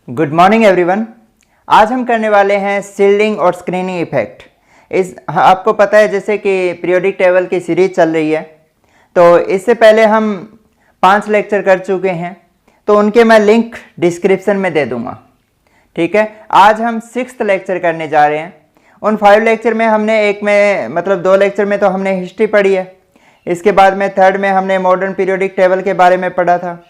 Good morning everyone. आज हम करने वाले हैं शील्डिंग और स्क्रीनिंग इफेक्ट। आपको पता है जैसे कि पीरियोडिक टेबल की सीरीज चल रही है, तो इससे पहले हम 5 लेक्चर कर चुके हैं, तो उनके मैं लिंक डिस्क्रिप्शन में दे दूंगा। ठीक है, आज हम 6th लेक्चर करने जा रहे हैं। उन 5 लेक्चर में हमने 2 लेक्चर में तो हमने हिस्ट्री पढ़ी है, इसके बाद में 3rd में हमने मॉडर्न पीरियोडिक टेबल के बारे में पढ़ा था।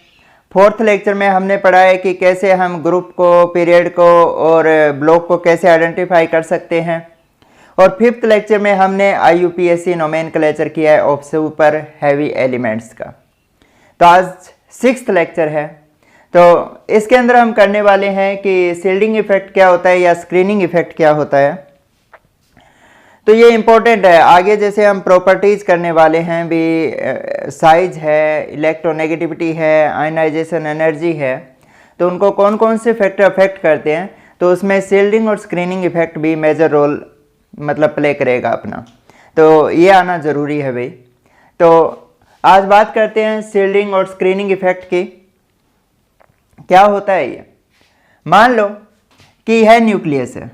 4th लेक्चर में हमने पढ़ा है कि कैसे हम ग्रुप को, पीरियड को और ब्लॉक को कैसे आइडेंटिफाई कर सकते हैं। और 5th लेक्चर में हमने IUPAC नोमेनक्लेचर किया है ऑफ सुपर हैवी एलिमेंट्स का। तो आज 6th लेक्चर है, तो इसके अंदर हम करने वाले हैं कि शील्डिंग इफेक्ट क्या होता है या स्क्रीनिंग इफेक्ट क्या होता है। तो ये इम्पोर्टेंट है, आगे जैसे हम प्रॉपर्टीज़ करने वाले हैं भी, साइज है, इलेक्ट्रोनेगेटिविटी है, आयनाइजेशन एनर्जी है, तो उनको कौन कौन से फैक्टर अफेक्ट करते हैं, तो उसमें शील्डिंग और स्क्रीनिंग इफेक्ट भी मेजर रोल प्ले करेगा अपना। तो ये आना ज़रूरी है भाई। तो आज बात करते हैं शील्डिंग और स्क्रीनिंग इफेक्ट की। क्या होता है ये? मान लो कि यह न्यूक्लियस है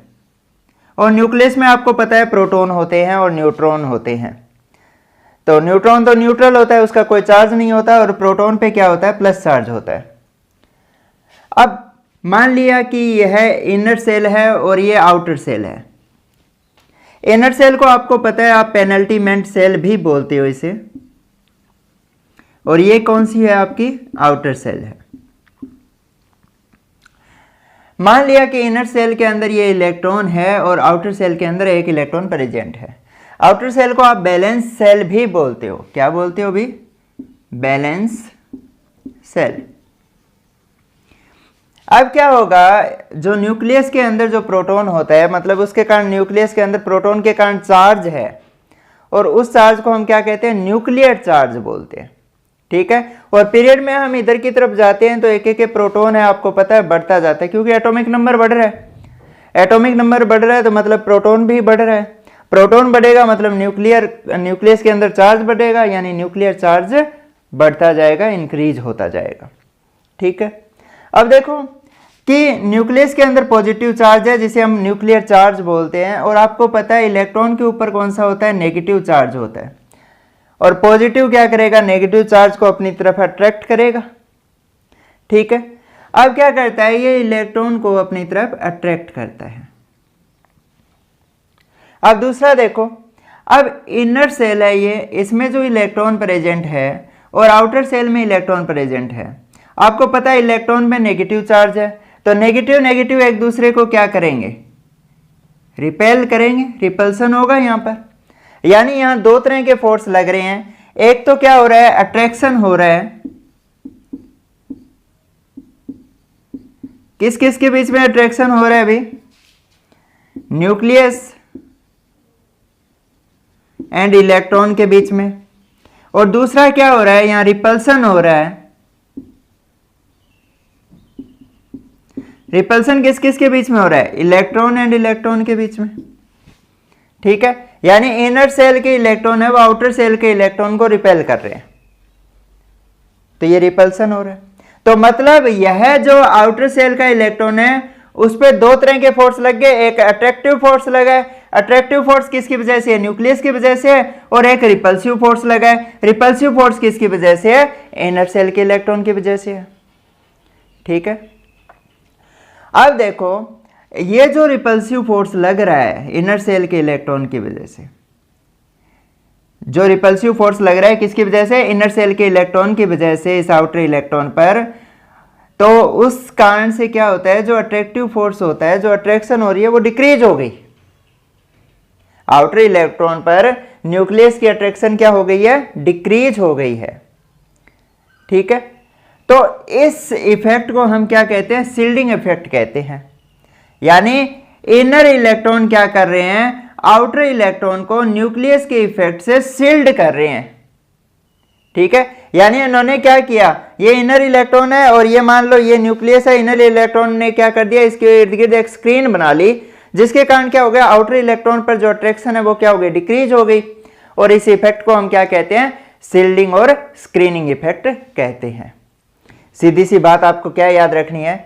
और न्यूक्लियस में आपको पता है प्रोटॉन होते हैं और न्यूट्रॉन होते हैं। तो न्यूट्रॉन तो न्यूट्रल होता है, उसका कोई चार्ज नहीं होता, और प्रोटॉन पे क्या होता है, प्लस चार्ज होता है। अब मान लिया कि यह इनर सेल है और ये आउटर सेल है। इनर सेल को आपको पता है आप पेनल्टीमेंट सेल भी बोलते हो इसे, और ये कौन सी है, आपकी आउटर सेल है। मान लिया कि इनर सेल के अंदर ये इलेक्ट्रॉन है और आउटर सेल के अंदर एक इलेक्ट्रॉन प्रेजेंट है। आउटर सेल को आप बैलेंस सेल भी बोलते हो। क्या बोलते हो भी? Valence shell. अब क्या होगा, जो न्यूक्लियस के अंदर जो प्रोटॉन होता है, मतलब उसके कारण न्यूक्लियस के अंदर प्रोटॉन के कारण चार्ज है, और उस चार्ज को हम क्या कहते हैं, न्यूक्लियर चार्ज बोलते हैं। ठीक है, और पीरियड में हम इधर की तरफ जाते हैं तो एक एक प्रोटॉन है, आपको पता है, बढ़ता जाता है, क्योंकि एटॉमिक नंबर बढ़ रहा है। एटॉमिक नंबर बढ़ रहा है तो मतलब प्रोटॉन भी बढ़ रहा है। प्रोटॉन बढ़ेगा मतलब न्यूक्लियस के अंदर चार्ज बढ़ेगा, यानी न्यूक्लियर चार्ज बढ़ता जाएगा, इंक्रीज होता जाएगा। ठीक है, अब देखो कि न्यूक्लियस के अंदर पॉजिटिव चार्ज है जिसे हम न्यूक्लियर चार्ज बोलते हैं, और आपको पता है इलेक्ट्रॉन के ऊपर कौन सा होता है, नेगेटिव चार्ज होता है। और पॉजिटिव क्या करेगा, नेगेटिव चार्ज को अपनी तरफ अट्रैक्ट करेगा। ठीक है, अब क्या करता है, ये इलेक्ट्रॉन को अपनी तरफ अट्रैक्ट करता है। अब दूसरा देखो, अब इनर सेल है ये, इसमें जो इलेक्ट्रॉन प्रेजेंट है और आउटर सेल में इलेक्ट्रॉन प्रेजेंट है। आपको पता है इलेक्ट्रॉन में नेगेटिव चार्ज है, तो नेगेटिव नेगेटिव एक दूसरे को क्या करेंगे, रिपेल करेंगे, रिपल्सन होगा यहाँ पर। यानी यहां 2 तरह के फोर्स लग रहे हैं। एक तो क्या हो रहा है, अट्रैक्शन हो रहा है। किस किस के बीच में अट्रैक्शन हो रहा है अभी, न्यूक्लियस एंड इलेक्ट्रॉन के बीच में। और दूसरा क्या हो रहा है, यहां रिपल्सन हो रहा है। रिपल्सन किस किस के बीच में हो रहा है, इलेक्ट्रॉन एंड इलेक्ट्रॉन के बीच में। ठीक है, यानी इनर सेल के इलेक्ट्रॉन है वो आउटर सेल के इलेक्ट्रॉन को रिपेल कर रहे हैं, तो ये रिपल्सन हो रहा है। तो मतलब यह जो आउटर सेल का इलेक्ट्रॉन है उस पर 2 तरह के फोर्स लग गए। एक अट्रैक्टिव फोर्स लगा है, अट्रैक्टिव फोर्स किसकी वजह से है, न्यूक्लियस की वजह से है। और एक रिपल्सिव फोर्स लगा है, रिपल्सिव फोर्स किसकी वजह से है, इनर सेल के इलेक्ट्रॉन की वजह से है। ठीक है, अब देखो ये जो रिपल्सिव फोर्स लग रहा है इनर सेल के इलेक्ट्रॉन की वजह से, जो रिपल्सिव फोर्स लग रहा है किसकी वजह से, इनर सेल के इलेक्ट्रॉन की वजह से इस आउटर इलेक्ट्रॉन पर, तो उस कारण से क्या होता है, जो अट्रैक्टिव फोर्स होता है, जो अट्रैक्शन हो रही है वो डिक्रीज हो गई। आउटर इलेक्ट्रॉन पर न्यूक्लियस की अट्रैक्शन क्या हो गई है, डिक्रीज हो गई है। ठीक है, तो इस इफेक्ट को हम क्या कहते हैं, शील्डिंग इफेक्ट कहते हैं। यानी इनर इलेक्ट्रॉन क्या कर रहे हैं, आउटर इलेक्ट्रॉन को न्यूक्लियस के इफेक्ट से शील्ड कर रहे हैं। ठीक है, यानी इन्होंने क्या किया, ये इनर इलेक्ट्रॉन है और ये मान लो ये न्यूक्लियस है, इनर इलेक्ट्रॉन ने क्या कर दिया, इसके इर्द गिर्द एक स्क्रीन बना ली, जिसके कारण क्या हो गया, आउटर इलेक्ट्रॉन पर जो अट्रैक्शन है वो क्या हो गई, डिक्रीज हो गई। और इस इफेक्ट को हम क्या कहते हैं, शील्डिंग और स्क्रीनिंग इफेक्ट कहते हैं। सीधी सी बात आपको क्या याद रखनी है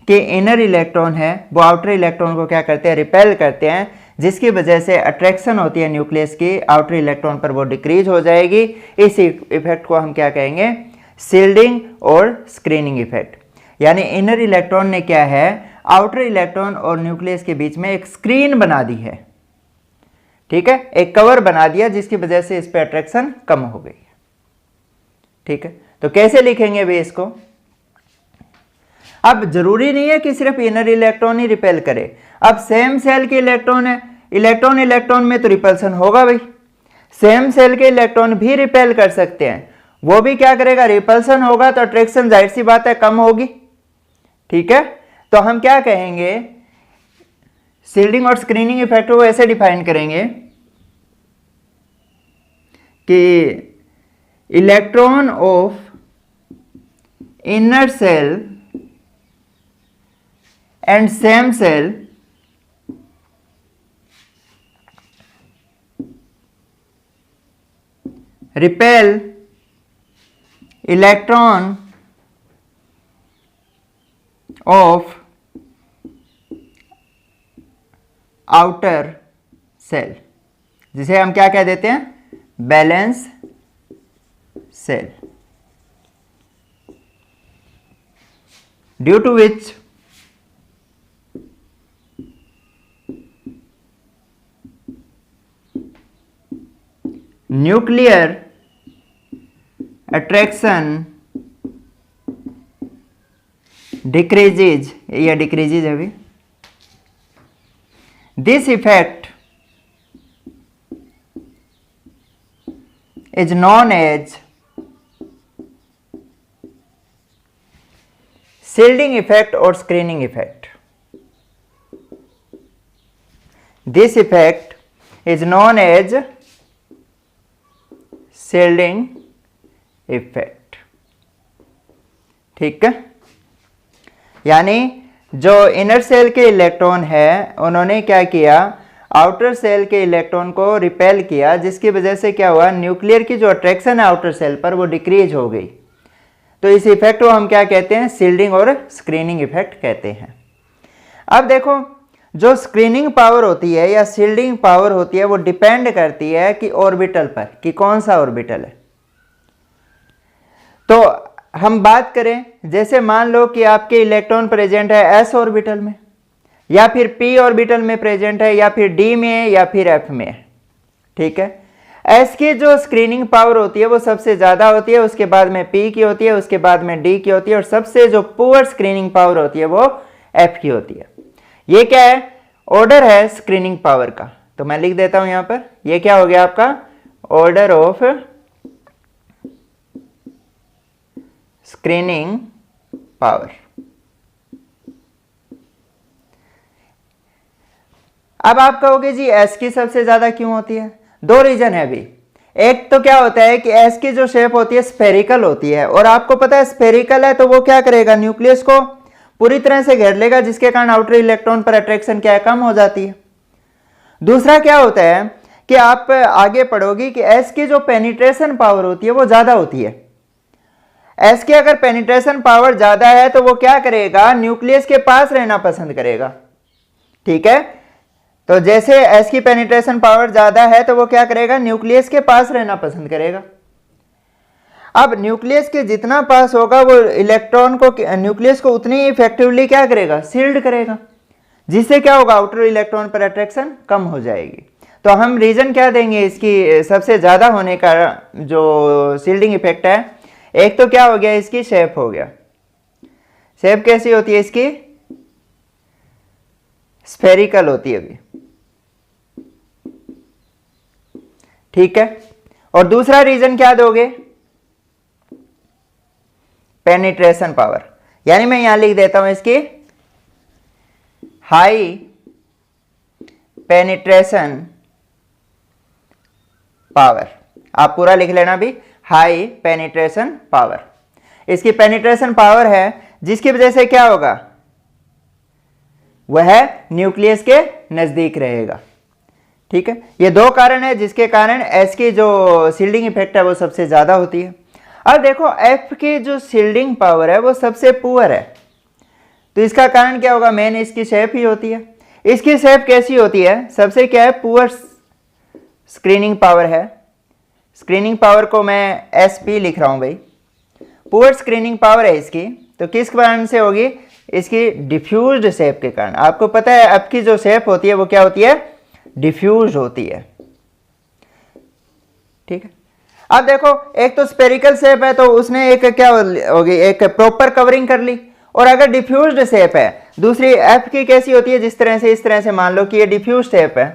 कि इनर इलेक्ट्रॉन है वो आउटर इलेक्ट्रॉन को क्या करते हैं, रिपेल करते हैं, जिसकी वजह से अट्रैक्शन होती है न्यूक्लियस की आउटर इलेक्ट्रॉन पर, वो डिक्रीज हो जाएगी। इस इफेक्ट को हम क्या कहेंगे, शील्डिंग और स्क्रीनिंग इफेक्ट। यानी इनर इलेक्ट्रॉन ने क्या है, आउटर इलेक्ट्रॉन और न्यूक्लियस के बीच में एक स्क्रीन बना दी है, ठीक है, एक कवर बना दिया, जिसकी वजह से इस पे अट्रैक्शन कम हो गई। ठीक है, तो कैसे लिखेंगे भी इसको। अब जरूरी नहीं है कि सिर्फ इनर इलेक्ट्रॉन ही रिपेल करे, अब सेम सेल के इलेक्ट्रॉन है, इलेक्ट्रॉन इलेक्ट्रॉन में तो रिपल्सन होगा भाई, सेम सेल के इलेक्ट्रॉन भी रिपेल कर सकते हैं, वो भी क्या करेगा, रिपल्सन होगा, तो अट्रैक्शन जाहिर सी बात है कम होगी। ठीक है, तो हम क्या कहेंगे, शील्डिंग और स्क्रीनिंग इफेक्ट को ऐसे डिफाइन करेंगे कि electron of inner shell and same shell repel electron of outer cell, जिसे हम क्या कह देते हैं, valence shell, due to which nuclear attraction decreases या decreases अभी, this effect is known as shielding effect or screening effect. This effect is known as shielding effect. ठीक है, यानी जो इनर सेल के इलेक्ट्रॉन है उन्होंने क्या किया, आउटर सेल के इलेक्ट्रॉन को रिपेल किया, जिसकी वजह से क्या हुआ, न्यूक्लियर की जो अट्रैक्शन है आउटर सेल पर वो डिक्रीज हो गई। तो इस इफेक्ट को हम क्या कहते हैं, शील्डिंग और स्क्रीनिंग इफेक्ट कहते हैं। अब देखो, जो स्क्रीनिंग पावर होती है या शील्डिंग पावर होती है वो डिपेंड करती है कि ऑर्बिटल पर, कि कौन सा ऑर्बिटल है। तो हम बात करें, जैसे मान लो कि आपके इलेक्ट्रॉन प्रेजेंट है एस ऑर्बिटल में, या फिर पी ऑर्बिटल में प्रेजेंट है, या फिर डी में, या फिर एफ में। ठीक है, एस की जो स्क्रीनिंग पावर होती है वो सबसे ज्यादा होती है, उसके बाद में पी की होती है, उसके बाद में डी की होती है, और सबसे जो पुअर स्क्रीनिंग पावर होती है वो एफ की होती है। ये क्या है, ऑर्डर है स्क्रीनिंग पावर का। तो मैं लिख देता हूं यहां पर, ये क्या हो गया आपका, ऑर्डर ऑफ स्क्रीनिंग पावर। अब आप कहोगे जी एस की सबसे ज्यादा क्यों होती है, दो रीजन है अभी। एक तो क्या होता है कि एस की जो शेप होती है स्फेरिकल होती है, और आपको पता है स्फेरिकल है तो वो क्या करेगा, न्यूक्लियस को पूरी तरह से घेर लेगा, जिसके कारण आउटर इलेक्ट्रॉन पर अट्रैक्शन क्या है, कम हो जाती है। दूसरा क्या होता है कि आप आगे पढ़ोगी कि एस की जो पेनिट्रेशन पावर होती है वो ज्यादा होती है। एस की अगर पेनिट्रेशन पावर ज्यादा है तो वो क्या करेगा, न्यूक्लियस के पास रहना पसंद करेगा। ठीक है, तो जैसे एस की पेनिट्रेशन पावर ज्यादा है तो वो क्या करेगा, न्यूक्लियस के पास रहना पसंद करेगा। अब न्यूक्लियस के जितना पास होगा वो इलेक्ट्रॉन को, न्यूक्लियस को उतनी इफेक्टिवली क्या करेगा, शील्ड करेगा, जिससे क्या होगा, आउटर इलेक्ट्रॉन पर अट्रैक्शन कम हो जाएगी। तो हम रीजन क्या देंगे इसकी सबसे ज्यादा होने का जो शील्डिंग इफेक्ट है, एक तो क्या हो गया, इसकी शेप हो गया। शेप कैसी होती है इसकी, स्फेरिकल होती है अभी। ठीक है, और दूसरा रीजन क्या दोगे, पेनिट्रेशन पावर। यानी मैं यहां लिख देता हूं इसकी हाई पेनिट्रेशन पावर। आप पूरा लिख लेना भी, हाई पेनिट्रेशन पावर। इसकी पेनिट्रेशन पावर है जिसकी वजह से क्या होगा, वह न्यूक्लियस के नजदीक रहेगा। ठीक है, ये दो कारण है जिसके कारण एस की जो शील्डिंग इफेक्ट है वो सबसे ज्यादा होती है। अब देखो एफ की जो शील्डिंग पावर है वो सबसे पुअर है, तो इसका कारण क्या होगा, मेन इसकी शेप ही होती है। इसकी शेप कैसी होती है, सबसे क्या है, पुअर स्क्रीनिंग पावर है। स्क्रीनिंग पावर को मैं SP लिख रहा हूं भाई, पुअर स्क्रीनिंग पावर है इसकी। तो किस कारण से होगी, इसकी डिफ्यूज्ड शेप के कारण। आपको पता है अब की जो शेप होती है वो क्या होती है, डिफ्यूज होती है। ठीक है, अब देखो एक तो स्पेरिकल शेप है तो उसने एक क्या होगी, एक प्रॉपर कवरिंग कर ली। और अगर डिफ्यूज्ड शेप है, दूसरी F की कैसी होती है, जिस तरह से इस तरह से मान लो कि ये डिफ्यूज शेप है,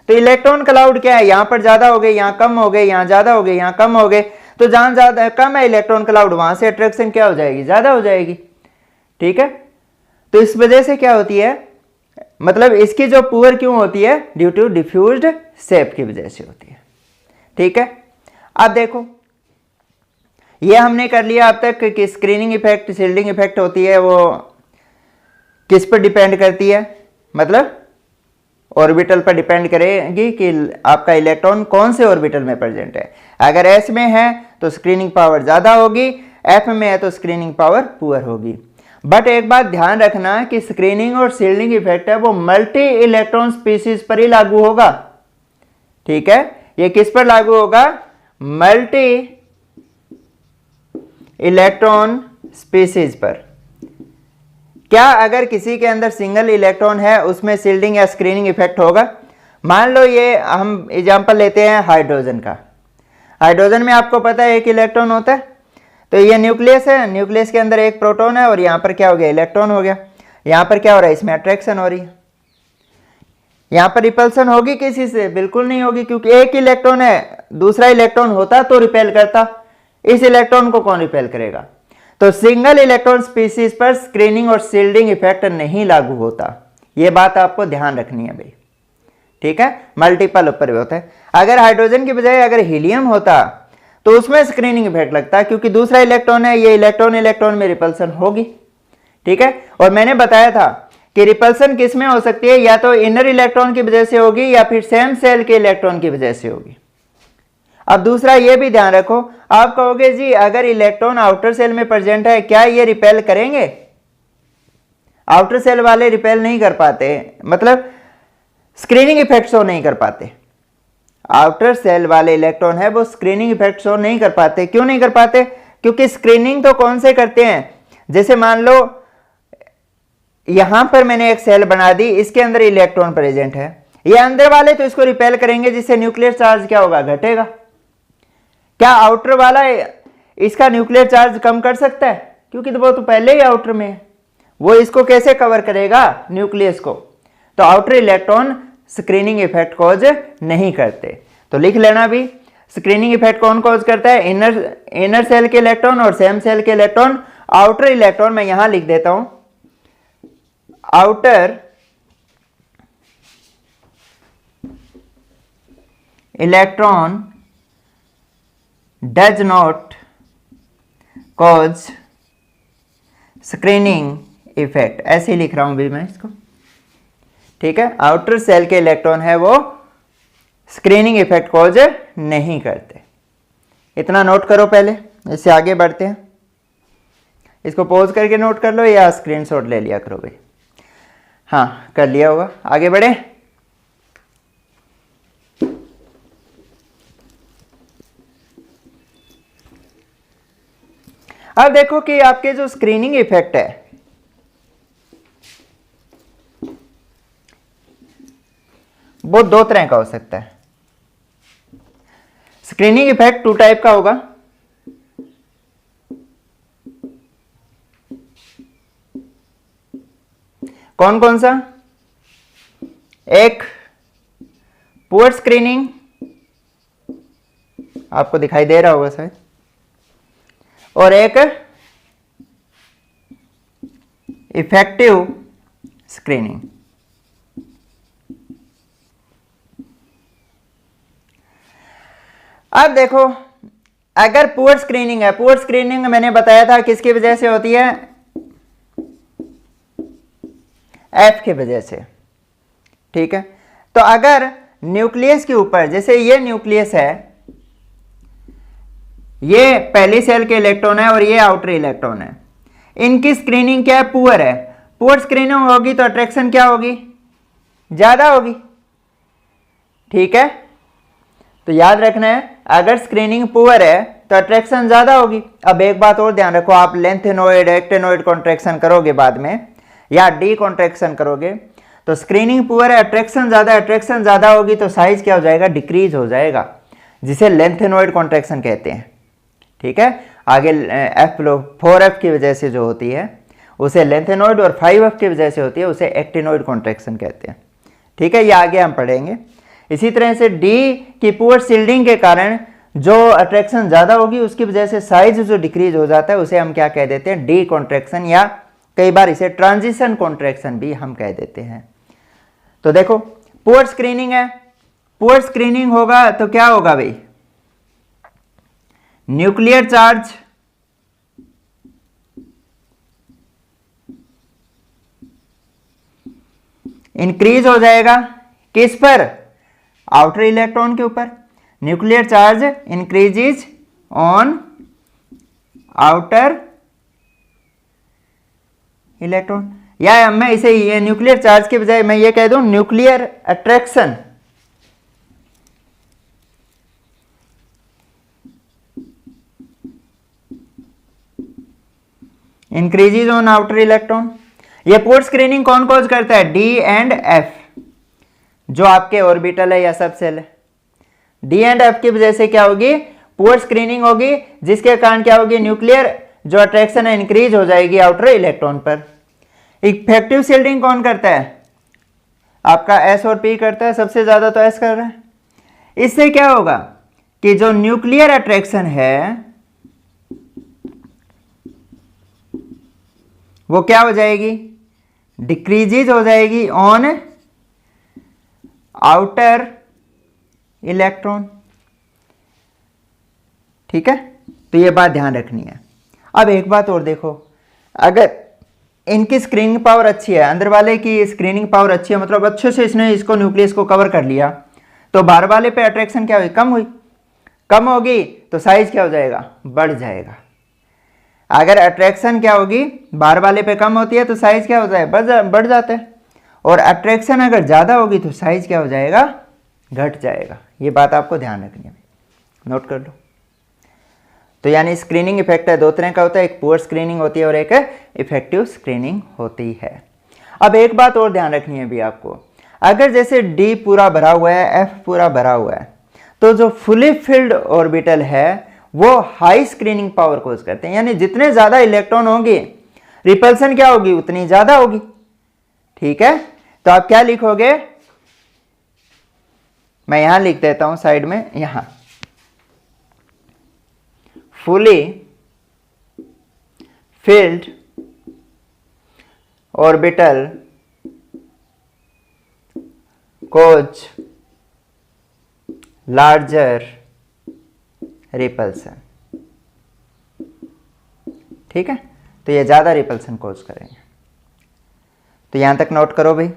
तो इलेक्ट्रॉन क्लाउड क्या है, यहां पर ज्यादा हो गए, यहां कम हो गए, यहां ज्यादा हो गए, यहां कम हो गए। तो जहां ज्यादा कम है इलेक्ट्रॉन क्लाउड, वहां से अट्रैक्शन क्या हो जाएगी, ज्यादा हो जाएगी। ठीक है, तो इस वजह से क्या होती है, मतलब इसकी जो पुअर क्यों होती है, ड्यू टू डिफ्यूज्ड शेप की वजह से होती है। ठीक है, अब देखो ये हमने कर लिया अब तक कि स्क्रीनिंग इफेक्ट, शील्डिंग इफेक्ट होती है वो किस पर डिपेंड करती है, मतलब ऑर्बिटल पर डिपेंड करेगी कि आपका इलेक्ट्रॉन कौन से ऑर्बिटल में प्रेजेंट है। अगर S में है तो स्क्रीनिंग पावर ज़्यादा होगी, F में है तो स्क्रीनिंग पावर पुअर होगी। बट एक बात ध्यान रखना कि स्क्रीनिंग और शील्डिंग इफेक्ट है वो मल्टी इलेक्ट्रॉन स्पीसीज पर ही लागू होगा। ठीक है, ये किस पर लागू होगा, मल्टी इलेक्ट्रॉन स्पीसीज पर। क्या अगर किसी के अंदर सिंगल इलेक्ट्रॉन है उसमें शील्डिंग या स्क्रीनिंग इफेक्ट होगा। मान लो ये हम एग्जांपल लेते हैं हाइड्रोजन का। हाइड्रोजन में आपको पता है एक इलेक्ट्रॉन होता है, तो ये न्यूक्लियस है, न्यूक्लियस के अंदर एक प्रोटॉन है और यहाँ पर क्या हो गया, इलेक्ट्रॉन हो गया। यहाँ पर क्या हो रहा है, इसमें अट्रैक्शन हो रही है। यहाँ पर रिपल्सन होगी किसी से, बिल्कुल नहीं होगी, क्योंकि एक इलेक्ट्रॉन है, दूसरा इलेक्ट्रॉन होता तो रिपेल करता, इस इलेक्ट्रॉन को कौन रिपेल करेगा। तो सिंगल इलेक्ट्रॉन स्पीसीज पर स्क्रीनिंग और शील्डिंग इफेक्ट नहीं लागू होता, यह बात आपको ध्यान रखनी है भाई। ठीक है, मल्टीपल ऊपर भी होता है। अगर हाइड्रोजन की बजाय अगर हीलियम होता तो उसमें स्क्रीनिंग इफेक्ट लगता है, क्योंकि दूसरा इलेक्ट्रॉन है, ये इलेक्ट्रॉन इलेक्ट्रॉन में रिपल्सन होगी। ठीक है, और मैंने बताया था कि रिपल्सन किस में हो सकती है, या तो इनर इलेक्ट्रॉन की वजह से होगी या फिर सेम सेल के इलेक्ट्रॉन की वजह से होगी। अब दूसरा ये भी ध्यान रखो, आप कहोगे जी अगर इलेक्ट्रॉन आउटर सेल में प्रेजेंट है क्या ये रिपेल करेंगे, आउटर सेल वाले रिपेल नहीं कर पाते, मतलब स्क्रीनिंग इफेक्ट शो नहीं कर पाते। आउटर सेल वाले इलेक्ट्रॉन है वो स्क्रीनिंग इफेक्ट शो नहीं कर पाते। क्यों नहीं कर पाते, क्योंकि स्क्रीनिंग तो कौन से करते हैं, जैसे मान लो यहां पर मैंने एक सेल बना दी, इसके अंदर इलेक्ट्रॉन प्रेजेंट है, ये अंदर वाले तो इसको रिपेल करेंगे जिससे न्यूक्लियर चार्ज क्या होगा, घटेगा। क्या आउटर वाला इसका न्यूक्लियर चार्ज कम कर सकता है, क्योंकि तो वो तो पहले ही आउटर में है, वो इसको कैसे कवर करेगा, न्यूक्लियस को। तो outer electron screening effect cause नहीं करते। तो लिख लेना भी, स्क्रीनिंग इफेक्ट कौन कॉज करता है, इनर सेल के इलेक्ट्रॉन और सेम सेल के इलेक्ट्रॉन। आउटर इलेक्ट्रॉन मैं यहां लिख देता हूं, outer electron does not cause screening effect, ऐसे ही लिख रहा हूं भी मैं इसको। ठीक है, आउटर सेल के इलेक्ट्रॉन है वो स्क्रीनिंग इफेक्ट कॉज नहीं करते। इतना नोट करो पहले, इससे आगे बढ़ते हैं। इसको पॉज करके नोट कर लो या स्क्रीनशॉट ले लिया करो भाई। हाँ कर लिया होगा, आगे बढ़े। अब देखो कि आपके जो स्क्रीनिंग इफेक्ट है वो दो तरह का हो सकता है। स्क्रीनिंग इफेक्ट टू टाइप का होगा। कौन कौन सा, एक पुअर स्क्रीनिंग, आपको दिखाई दे रहा होगा शायद, और एक इफेक्टिव स्क्रीनिंग। अब देखो अगर पुअर स्क्रीनिंग है, पुअर स्क्रीनिंग मैंने बताया था किसकी वजह से होती है, एफ की वजह से। ठीक है, तो अगर न्यूक्लियस के ऊपर, जैसे ये न्यूक्लियस है, ये पहली सेल के इलेक्ट्रॉन है और ये आउटर इलेक्ट्रॉन है, इनकी स्क्रीनिंग क्या है, पुअर है। पुअर स्क्रीनिंग होगी तो अट्रैक्शन क्या होगी, ज़्यादा होगी। ठीक है, तो याद रखना है अगर स्क्रीनिंग पुअर है तो अट्रैक्शन ज़्यादा होगी। अब एक बात और ध्यान रखो, आप लेंथेनोइड एक्टेनोइड कॉन्ट्रैक्शन करोगे बाद में या डी कॉन्ट्रैक्शन करोगे तो स्क्रीनिंग पुअर है, अट्रैक्शन ज़्यादा होगी तो साइज क्या हो जाएगा, डिक्रीज हो जाएगा, जिसे लेंथेनोइड कॉन्ट्रैक्शन कहते हैं। ठीक है, आगे एफ लो 4F की वजह से जो होती है उसे लेंथेनोइड और 5F की वजह से होती है उसे एक्टिनोइड कॉन्ट्रैक्शन कहते हैं। ठीक है, ये आगे हम पढ़ेंगे। इसी तरह से डी की पुअर शिल्डिंग के कारण जो अट्रैक्शन ज़्यादा होगी उसकी वजह से साइज जो डिक्रीज हो जाता है उसे हम क्या कह देते हैं, डी कॉन्ट्रैक्शन, या कई बार इसे ट्रांजिशन कॉन्ट्रैक्शन भी हम कह देते हैं। तो देखो पुअर स्क्रीनिंग है, पुअर स्क्रीनिंग होगा तो क्या होगा भाई, न्यूक्लियर चार्ज इंक्रीज हो जाएगा, किस पर, आउटर इलेक्ट्रॉन के ऊपर। Nuclear charge increases on outer electron, या मैं इसे ये न्यूक्लियर चार्ज के बजाय मैं ये कह दूं nuclear attraction. Increases on outer electron. ये पुअर स्क्रीनिंग कौन कॉज करता है, डी एंड एफ, जो आपके ऑर्बिटल है या सब सेल है। डी एंड एफ की वजह से क्या होगी, पुअर स्क्रीनिंग होगी, जिसके कारण क्या होगी, न्यूक्लियर जो अट्रैक्शन है इंक्रीज हो जाएगी आउटर इलेक्ट्रॉन पर। इफेक्टिव शिल्डिंग कौन करता है, आपका एस और पी करता है, सबसे ज्यादा तो एस कर रहा है। इससे क्या होगा कि जो न्यूक्लियर अट्रैक्शन है वो क्या हो जाएगी, डिक्रीजेज हो जाएगी ऑन आउटर इलेक्ट्रॉन। ठीक है, तो ये बात ध्यान रखनी है। अब एक बात और देखो, अगर इनकी स्क्रीनिंग पावर अच्छी है, अंदर वाले की स्क्रीनिंग पावर अच्छी है, मतलब अच्छे से इसने इसको न्यूक्लियस को कवर कर लिया, तो बाहर वाले पे अट्रैक्शन क्या हुई, कम हुई। कम होगी तो साइज क्या हो जाएगा, बढ़ जाएगा। अगर अट्रैक्शन क्या होगी, बाहर वाले पे कम होती है तो साइज क्या होता है, बढ़ जाता है। और अट्रैक्शन अगर ज़्यादा होगी तो साइज क्या हो जाएगा, घट जाएगा। ये बात आपको ध्यान रखनी है, नोट कर लो। तो यानी स्क्रीनिंग इफेक्ट है, दो तरह का होता है, एक पुअर स्क्रीनिंग होती है और एक इफेक्टिव स्क्रीनिंग होती है। अब एक बात और ध्यान रखनी है भी आपको, अगर जैसे डी पूरा भरा हुआ है, एफ पूरा भरा हुआ है, तो जो फुली फिल्ड ऑर्बिटल है वो हाई स्क्रीनिंग पावर कोज करते हैं, यानी जितने ज्यादा इलेक्ट्रॉन होंगे रिपल्सन क्या होगी, उतनी ज्यादा होगी। ठीक है, तो आप क्या लिखोगे, मैं यहां लिख देता हूं साइड में, यहां फुली फिल्ड ऑर्बिटल कोज लार्जर रिपल्सन। ठीक है, तो ये ज्यादा रिपल्सन कोज करेंगे। तो यहां तक नोट करो भाई,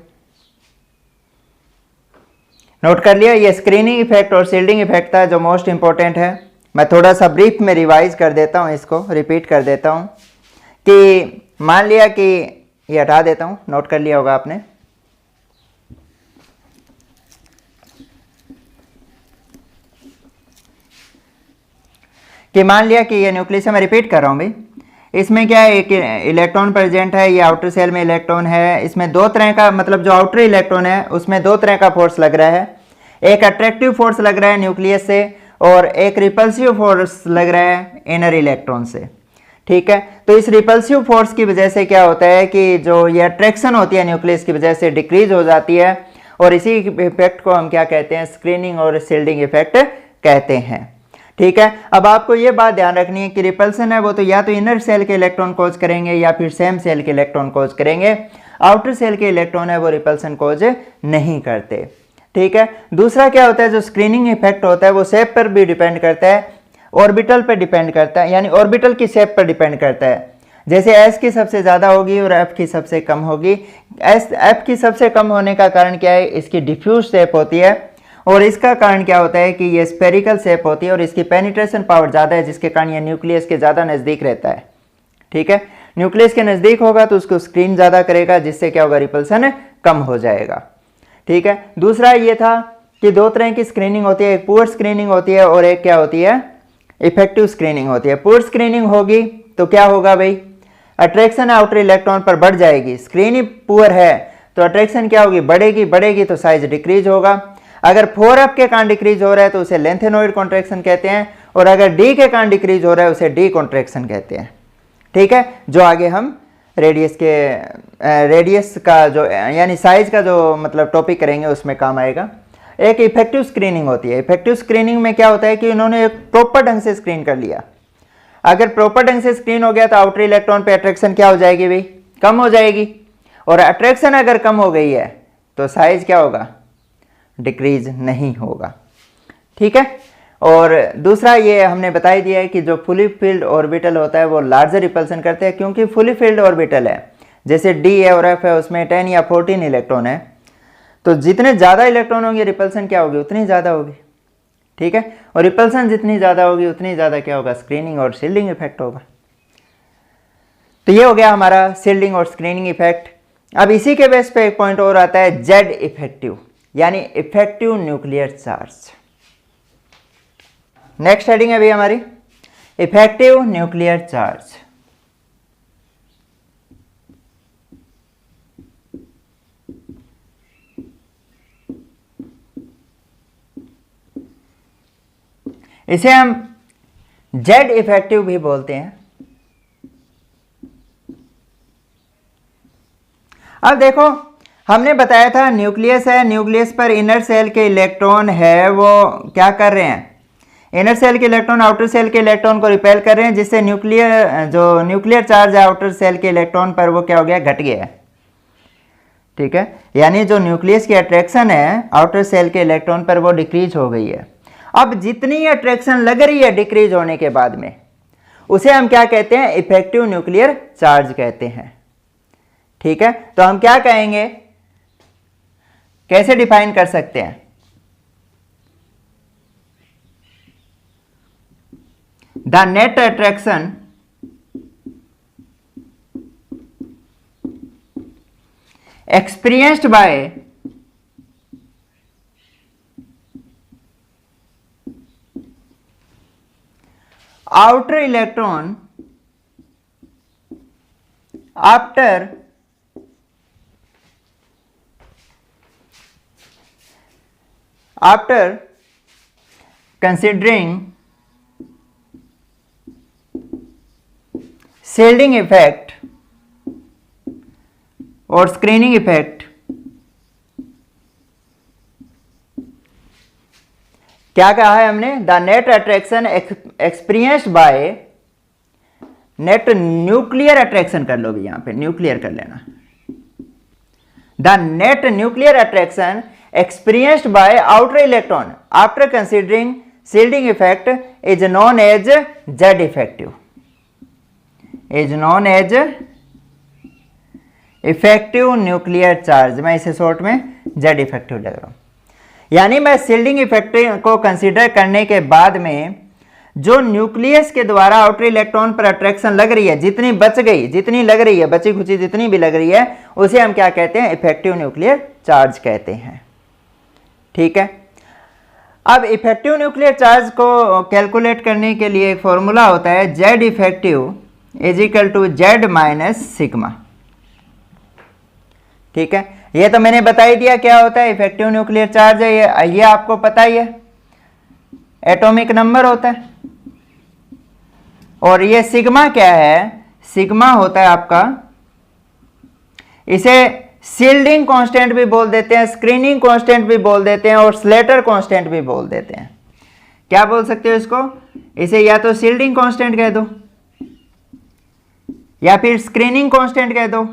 नोट कर लिया। ये स्क्रीनिंग इफेक्ट और शील्डिंग इफेक्ट था जो मोस्ट इंपॉर्टेंट है। मैं थोड़ा सा ब्रीफ में रिवाइज कर देता हूं, इसको रिपीट कर देता हूं कि मान लिया कि ये हटा देता हूं, नोट कर लिया होगा आपने। कि मान लिया कि ये न्यूक्लियस है, मैं रिपीट कर रहा हूं भाई, इसमें क्या है, एक इलेक्ट्रॉन प्रेजेंट है, ये आउटर सेल में इलेक्ट्रॉन है, इसमें दो तरह का, मतलब जो आउटर इलेक्ट्रॉन है उसमें दो तरह का फोर्स लग रहा है, एक अट्रैक्टिव फोर्स लग रहा है न्यूक्लियस से और एक रिपल्सिव फोर्स लग रहा है इनर इलेक्ट्रॉन से। ठीक है, तो इस रिपल्सिव फोर्स की वजह से क्या होता है कि जो ये अट्रैक्शन होती है न्यूक्लियस की वजह से डिक्रीज हो जाती है, और इसी इफेक्ट को हम क्या कहते हैं, स्क्रीनिंग और शील्डिंग इफेक्ट कहते हैं। ठीक है, अब आपको ये बात ध्यान रखनी है कि रिपल्सन है वो तो या तो इनर सेल के इलेक्ट्रॉन कोज करेंगे या फिर सेम सेल के इलेक्ट्रॉन कोज करेंगे, आउटर सेल के इलेक्ट्रॉन है वो रिपल्सन कोज नहीं करते। ठीक है, दूसरा क्या होता है, जो स्क्रीनिंग इफेक्ट होता है वो शेप पर भी डिपेंड करता है, ऑर्बिटल पर डिपेंड करता है, यानी ऑर्बिटल की शेप पर डिपेंड करता है। जैसे एस की सबसे ज़्यादा होगी और एफ की सबसे कम होगी। एफ की सबसे कम होने का कारण क्या है, इसकी डिफ्यूज शेप होती है, और इसका कारण क्या होता है कि ये स्पेरिकल शेप होती है और इसकी पेनिट्रेशन पावर ज़्यादा है, जिसके कारण ये न्यूक्लियस के ज़्यादा नज़दीक रहता है। ठीक है, न्यूक्लियस के नज़दीक होगा तो उसको स्क्रीन ज़्यादा करेगा, जिससे क्या होगा, रिपल्सन कम हो जाएगा। ठीक है। दूसरा ये था कि दो तरह की स्क्रीनिंग होती है, एक पुअर स्क्रीनिंग होती है और एक क्या होती है, इफेक्टिव स्क्रीनिंग होती है। पुअर स्क्रीनिंग होगी तो क्या होगा भाई, अट्रैक्शन आउटर इलेक्ट्रॉन पर बढ़ जाएगी। स्क्रीनिंग पुअर है तो अट्रैक्शन क्या होगी, बढ़ेगी, बढ़ेगी तो साइज डिक्रीज होगा। अगर 4f के कारण डिक्रीज हो रहा है तो उसे लेंथेनॉइड कॉन्ट्रैक्शन कहते हैं, और अगर d के कारण डिक्रीज हो रहा है उसे डी कॉन्ट्रैक्शन कहते हैं। ठीक है, जो आगे हम रेडियस का जो यानी साइज का जो मतलब टॉपिक करेंगे उसमें काम आएगा। एक इफेक्टिव स्क्रीनिंग होती है। इफेक्टिव स्क्रीनिंग में क्या होता है कि उन्होंने एक प्रॉपर ढंग से स्क्रीन कर लिया। अगर प्रॉपर ढंग से स्क्रीन हो गया तो आउटर इलेक्ट्रॉन पे अट्रैक्शन क्या हो जाएगी भाई, कम हो जाएगी, और अट्रैक्शन अगर कम हो गई है तो साइज क्या होगा, डिक्रीज नहीं होगा। ठीक है। और दूसरा ये हमने बता ही दिया है कि जो फुली फिल्ड ऑर्बिटल होता है वो लार्जर रिपल्सन करते हैं, क्योंकि फुली फिल्ड ऑर्बिटल है, जैसे डी है और एफ है, उसमें 10 या 14 इलेक्ट्रॉन है, तो जितने ज़्यादा इलेक्ट्रॉन होंगे रिपल्सन क्या होगी, उतनी ज़्यादा होगी। ठीक है। और रिपल्सन जितनी ज़्यादा होगी उतनी ज़्यादा क्या होगा, स्क्रीनिंग और शील्डिंग इफेक्ट होगा। तो ये हो गया हमारा शील्डिंग और स्क्रीनिंग इफेक्ट। अब इसी के बेस पे एक पॉइंट और आता है, जेड इफेक्टिव, यानी effective nuclear charge. Next heading है अभी हमारी इफेक्टिव न्यूक्लियर चार्ज। इसे हम जेड इफेक्टिव भी बोलते हैं। अब देखो, हमने बताया था न्यूक्लियस है, न्यूक्लियस पर इनर सेल के इलेक्ट्रॉन है वो क्या कर रहे हैं, इनर सेल के इलेक्ट्रॉन आउटर सेल के इलेक्ट्रॉन को रिपेल कर रहे हैं, जिससे न्यूक्लियर चार्ज है आउटर सेल के इलेक्ट्रॉन पर वो क्या हो गया, घट गया है। ठीक है, यानी जो न्यूक्लियस की अट्रैक्शन है आउटर सेल के इलेक्ट्रॉन पर वो डिक्रीज हो गई है। अब जितनी अट्रैक्शन लग रही है डिक्रीज होने के बाद में, उसे हम क्या कहते हैं, इफेक्टिव न्यूक्लियर चार्ज कहते हैं। ठीक है, तो हम क्या कहेंगे, कैसे डिफाइन कर सकते हैं, the net attraction experienced by outer electron after considering shielding effect और स्क्रीनिंग इफेक्ट। क्या कहा है हमने, the net attraction experienced by net nuclear attraction कर लो भी, यहां पे न्यूक्लियर कर लेना, the net nuclear attraction experienced by outer electron after considering shielding effect is known as Z effective, is known as effective nuclear charge. मैं इसे short में जेड इफेक्टिव लग रहा हूं। यानी मैं शील्डिंग इफेक्ट को कंसीडर करने के बाद में जो न्यूक्लियस के द्वारा आउटर इलेक्ट्रॉन पर अट्रैक्शन लग रही है, जितनी बच गई, जितनी लग रही है, बची खुची जितनी भी लग रही है, उसे हम क्या कहते हैं, इफेक्टिव न्यूक्लियर चार्ज कहते हैं। ठीक है। अब इफेक्टिव न्यूक्लियर चार्ज को कैलकुलेट करने के लिए एक फॉर्मूला होता है, Z effective is equal to Z minus sigma. ठीक है, ये तो मैंने बता ही दिया क्या होता है, इफेक्टिव न्यूक्लियर चार्ज है, ये आपको पता ही है, एटॉमिक नंबर होता है। और ये सिग्मा क्या है, सिग्मा होता है आपका, इसे शील्डिंग कांस्टेंट भी बोल देते हैं, स्क्रीनिंग कांस्टेंट भी बोल देते हैं, और स्लेटर कांस्टेंट भी बोल देते हैं। क्या बोल सकते हो इसको, इसे या तो शील्डिंग कांस्टेंट कह दो या फिर स्क्रीनिंग कांस्टेंट कह दो,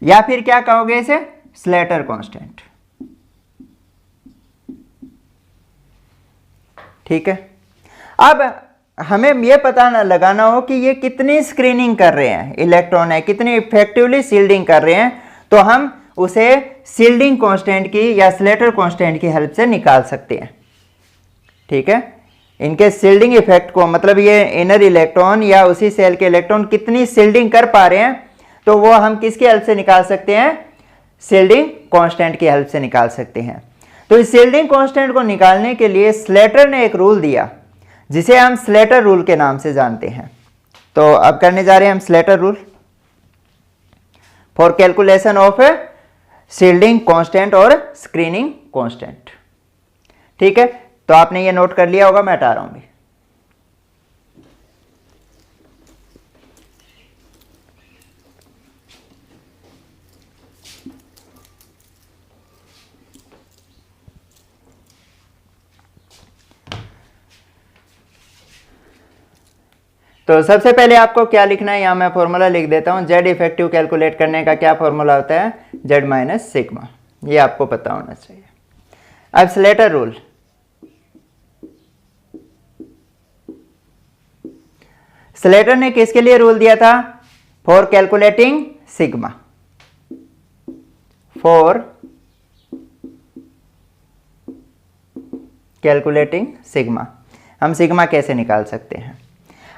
या फिर क्या कहोगे इसे, स्लेटर कांस्टेंट। ठीक है। अब हमें यह पता लगाना हो कि ये कितनी स्क्रीनिंग कर रहे हैं, इलेक्ट्रॉन है कितनी इफेक्टिवली शील्डिंग कर रहे हैं, तो हम उसे शील्डिंग कांस्टेंट की या स्लेटर कांस्टेंट की हेल्प से निकाल सकते हैं। ठीक है, इनके शील्डिंग इफेक्ट को, मतलब ये इनर इलेक्ट्रॉन या उसी सेल के इलेक्ट्रॉन कितनी शील्डिंग कर पा रहे हैं, तो वो हम किसकी हेल्प से निकाल सकते हैं? शील्डिंग कांस्टेंट की हेल्प से निकाल सकते हैं। तो इस शील्डिंग कांस्टेंट को निकालने के लिए स्लेटर ने एक रूल दिया जिसे हम स्लेटर रूल के नाम से जानते हैं। तो अब करने जा रहे हैं हम Slater rule for calculation of shielding constant और स्क्रीनिंग कांस्टेंट। ठीक है, तो आपने ये नोट कर लिया होगा, मैं हटा रहा हूं भी। तो सबसे पहले आपको क्या लिखना है, यहां मैं फॉर्मूला लिख देता हूं। जेड इफेक्टिव कैलकुलेट करने का क्या फॉर्मूला होता है? Z minus sigma. ये आपको पता होना चाहिए। अब स्लेटर रूल, स्लेटर ने किसके लिए रूल दिया था? For calculating sigma, for calculating sigma. हम सिग्मा कैसे निकाल सकते हैं?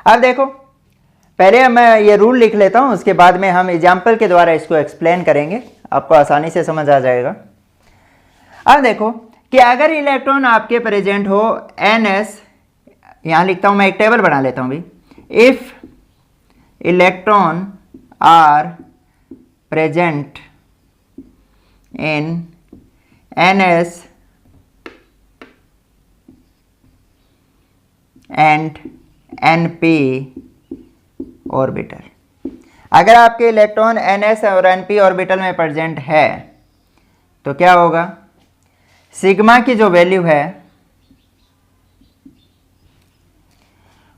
अब देखो, पहले मैं ये रूल लिख लेता हूं, उसके बाद में हम एग्जाम्पल के द्वारा इसको एक्सप्लेन करेंगे, आपको आसानी से समझ आ जाएगा। अब देखो कि अगर इलेक्ट्रॉन आपके प्रेजेंट हो NS, यहां लिखता हूं मैं, एक टेबल बना लेता हूं भी। If electron are present in NS and NP orbital, अगर आपके इलेक्ट्रॉन NS और NP ऑर्बिटल में प्रेजेंट है तो क्या होगा? सिग्मा की जो वैल्यू है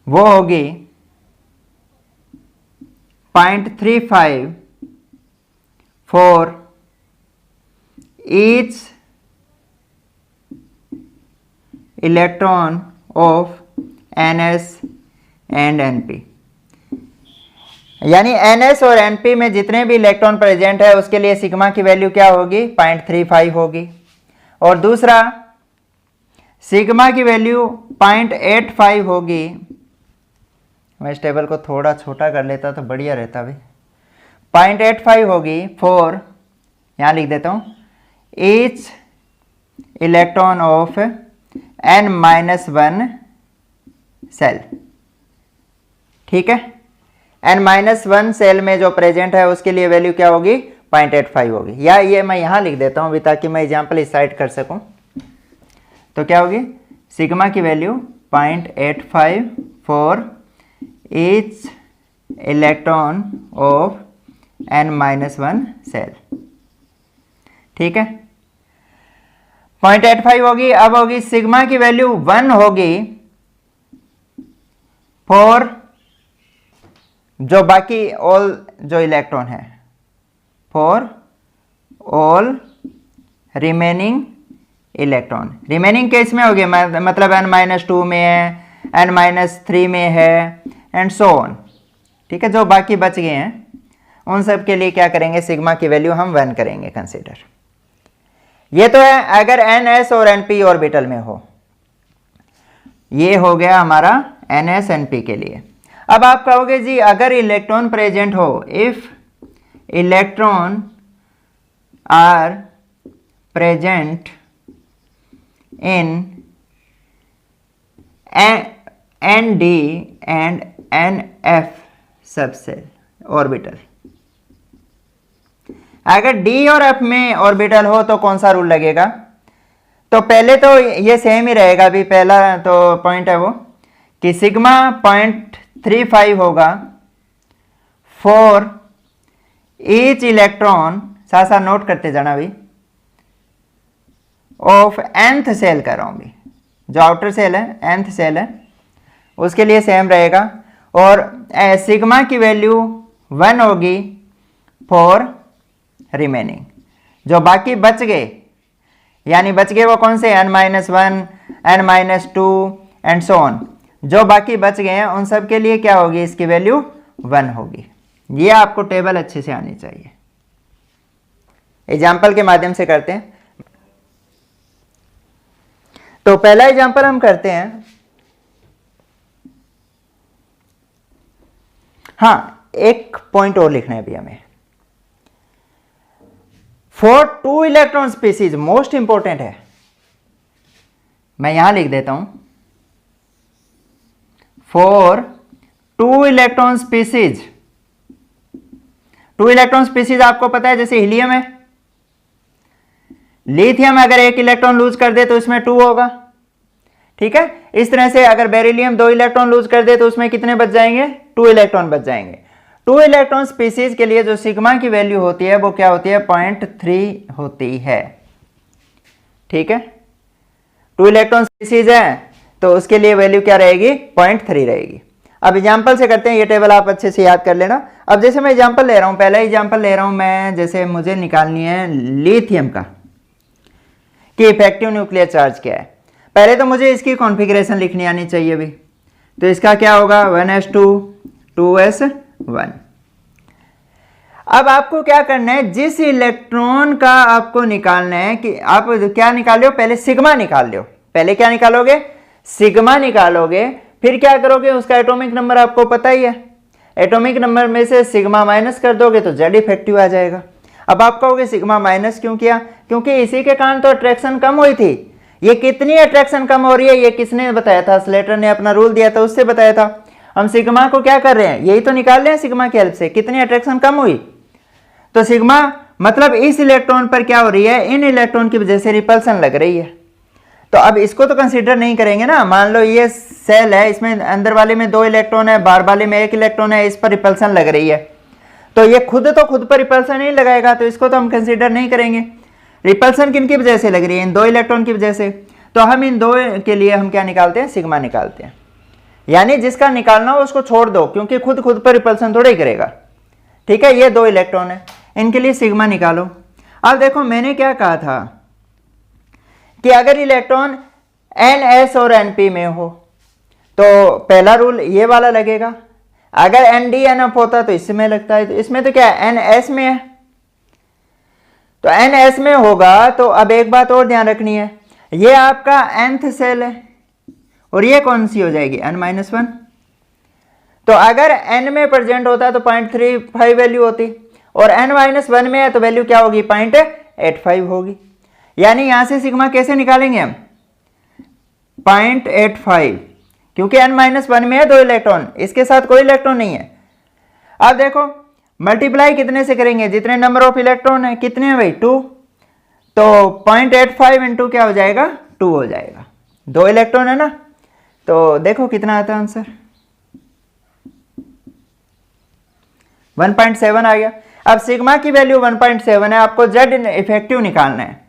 वो होगी 0.35 for each electron of NS and NP। यानी NS और NP में जितने भी इलेक्ट्रॉन प्रेजेंट है उसके लिए सिग्मा की वैल्यू क्या होगी? 0.35 होगी। और दूसरा, सिग्मा की वैल्यू 0.85 होगी। मैं इस टेबल को थोड़ा छोटा कर लेता तो बढ़िया रहता भाई। 0.85 होगी फॉर, यहां लिख देता हूं, each electron of N-1 shell. ठीक है, N-1 सेल में जो प्रेजेंट है उसके लिए वैल्यू क्या होगी? 0.85 होगी। या ये मैं यहां लिख देता हूं भी ताकि मैं एग्जाम्पल इस साइड कर सकूं। तो क्या होगी? सिग्मा की value 0.85 for each electron of N-1 shell. ठीक है, 0.85 होगी। अब होगी सिग्मा की वैल्यू 1 होगी फॉर जो बाकी ऑल जो इलेक्ट्रॉन है, for all remaining electron. Remaining case में होगी, मतलब N-2 में है, N-3 में है एंड सो ऑन। ठीक है, जो बाकी बच गए हैं उन सब के लिए क्या करेंगे? सिग्मा की वैल्यू हम 1 करेंगे कंसीडर। ये तो है अगर NS और NP ऑर्बिटल में हो। ये हो गया हमारा NS NP के लिए। अब आप कहोगे जी अगर इलेक्ट्रॉन प्रेजेंट हो, if electron are present in ND and NF subshell orbital, अगर D और F में ऑर्बिटल हो तो कौन सा रूल लगेगा? तो पहले तो ये सेम ही रहेगा। अभी पहला तो पॉइंट है वो कि सिग्मा 0.35 होगा फॉर ईच इलेक्ट्रॉन, साथ साथ नोट करते जाना भी, ऑफ nth सेल कर रहा हूं भी, जो आउटर सेल है, nth सेल है, उसके लिए सेम रहेगा। और सिग्मा की वैल्यू 1 होगी फॉर रिमेनिंग, जो बाकी बच गए, यानी बच गए वो कौन से? N-1, N-2 and so on. जो बाकी बच गए हैं उन सब के लिए क्या होगी? इसकी वैल्यू 1 होगी। ये आपको टेबल अच्छे से आनी चाहिए। एग्जाम्पल के माध्यम से करते हैं। तो पहला एग्जाम्पल हम करते हैं। हाँ, एक पॉइंट और लिखना है अभी हमें। For 2 electron species, most important है, मैं यहां लिख देता हूं, for 2 electron species. 2 electron species आपको पता है, जैसे हीलियम है, लिथियम अगर 1 इलेक्ट्रॉन लूज कर दे तो इसमें 2 होगा, ठीक है। इस तरह से अगर बेरिलियम 2 इलेक्ट्रॉन लूज कर दे तो उसमें कितने बच जाएंगे, 2 इलेक्ट्रॉन बच जाएंगे। 2 इलेक्ट्रॉन स्पीसीज के लिए जो सिग्मा की वैल्यू होती है वो क्या होती है, 0.3 होती है, ठीक है। 2 इलेक्ट्रॉन स्पीसीज है तो उसके लिए वैल्यू क्या रहेगी, 0.3 रहेगी। अब एग्जाम्पल से करते हैं, ये टेबल आप अच्छे से याद कर लेना। अब जैसे मैं एग्जाम्पल ले रहा हूं, पहला एग्जाम्पल ले रहा हूं मैं, जैसे मुझे निकालनी है लिथियम का कि इफेक्टिव न्यूक्लियर चार्ज क्या है। पहले तो मुझे इसकी कॉन्फ़िगरेशन लिखनी आनी चाहिए भी, तो इसका क्या होगा, 1s2 2s1। अब आपको क्या करना है, जिस इलेक्ट्रॉन का आपको निकालना है, कि आप क्या निकाल रहे हो, पहले सिग्मा निकाल लो। पहले क्या निकालोगे, सिग्मा निकालोगे, फिर क्या करोगे, उसका एटॉमिक नंबर आपको पता ही है, एटॉमिक नंबर में से सिग्मा माइनस कर दोगे तो जेड इफेक्टिव आ जाएगा। अब आप कहोगे सिग्मा माइनस क्यों किया, क्योंकि इसी के कारण तो अट्रैक्शन कम हुई थी। ये कितनी अट्रैक्शन कम हो रही है, ये किसने बताया था, स्लेटर ने अपना रूल दिया था, उससे बताया था। हम सिग्मा को क्या कर रहे हैं, यही तो निकाल रहे हैं सिग्मा की हेल्प से, कितनी अट्रैक्शन कम हुई। तो सिग्मा मतलब इस इलेक्ट्रॉन पर क्या हो रही है, इन इलेक्ट्रॉन की वजह से रिपल्सन लग रही है। तो अब इसको तो कंसीडर नहीं करेंगे ना। मान लो ये सेल है, इसमें अंदर वाले में 2 इलेक्ट्रॉन है, बाहर वाले में 1 इलेक्ट्रॉन है, इस पर रिपल्सन लग रही है, तो ये खुद पर रिपल्सन नहीं लगाएगा, तो इसको तो हम कंसीडर नहीं करेंगे। रिपल्सन किन की वजह से लग रही है, इन 2 इलेक्ट्रॉन की वजह से। तो हम इन 2 के लिए हम क्या निकालते हैं, सिग्मा निकालते हैं। यानी जिसका निकालना हो उसको छोड़ दो, क्योंकि खुद पर रिपल्सन थोड़ा ही करेगा, ठीक है। ये 2 इलेक्ट्रॉन है, इनके लिए सिग्मा निकालो। अब देखो मैंने क्या कहा था कि अगर इलेक्ट्रॉन NS और NP में हो तो पहला रूल ये वाला लगेगा, अगर ND/NF होता तो इसमें लगता है, तो इसमें तो क्या है, NS में है, तो NS में होगा। तो अब एक बात और ध्यान रखनी है, ये आपका nth सेल है और ये कौन सी हो जाएगी, n-1। तो अगर n में प्रेजेंट होता तो 0.35 वैल्यू होती, और n-1 में है तो वैल्यू क्या होगी, 0.85 होगी। यानी यहां से सिग्मा कैसे निकालेंगे हम, 0.85, क्योंकि n-1 में है 2 इलेक्ट्रॉन, इसके साथ कोई इलेक्ट्रॉन नहीं है। अब देखो मल्टीप्लाई कितने से करेंगे, जितने नंबर ऑफ इलेक्ट्रॉन है, कितने हैं भाई, 2, तो 0.85 इंटू क्या हो जाएगा, 2 हो जाएगा। 2 इलेक्ट्रॉन है ना, तो देखो कितना आता है आंसर, 1.7 आ गया। अब सिग्मा की वैल्यू 1.7 है, आपको जेड इफेक्टिव निकालना है।